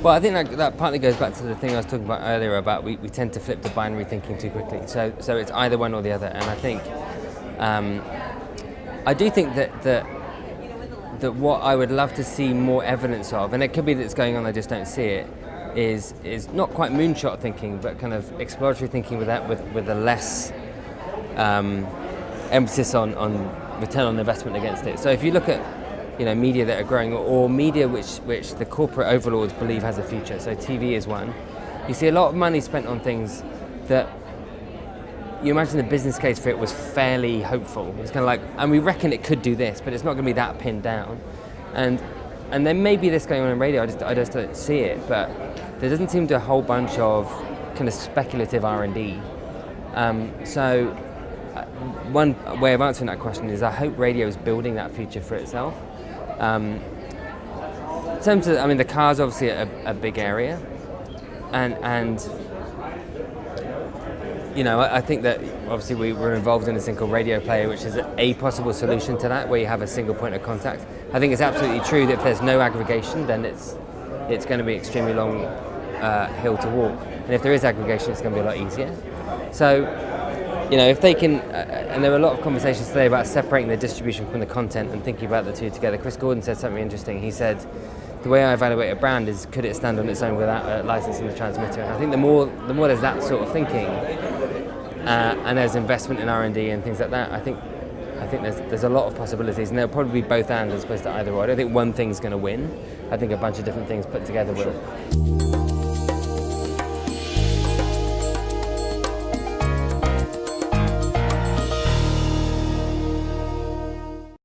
Well, I think that partly goes back to the thing I was talking about earlier about we tend to flip to binary thinking too quickly. So it's either one or the other. And I think, I do think that what I would love to see more evidence of, and it could be that it's going on, I just don't see it, is not quite moonshot thinking, but kind of exploratory thinking with a less emphasis on return on investment against it. So if you look at media that are growing, or media which the corporate overlords believe has a future, so TV is one, you see a lot of money spent on things that you imagine the business case for it was fairly hopeful. It's kind of like, and we reckon it could do this, but it's not going to be that pinned down. And there may be this going on in radio, I just don't see it, but there doesn't seem to be a whole bunch of kind of speculative R&D. So one way of answering that question is I hope radio is building that future for itself. In terms of, the car's obviously a big area, and I think that obviously we were involved in this thing called Radio Player, which is a possible solution to that, where you have a single point of contact. I think it's absolutely true that if there's no aggregation, then it's going to be an extremely long hill to walk. And if there is aggregation, it's going to be a lot easier. So, if they can, and there were a lot of conversations today about separating the distribution from the content and thinking about the two together. Chris Gordon said something interesting. He said, the way I evaluate a brand is, could it stand on its own without licensing the transmitter? And I think the more there's that sort of thinking, and there's investment in R&D and things like that, I think there's a lot of possibilities, and there'll probably be both and as opposed to either or. I don't think one thing's going to win. I think a bunch of different things put together will.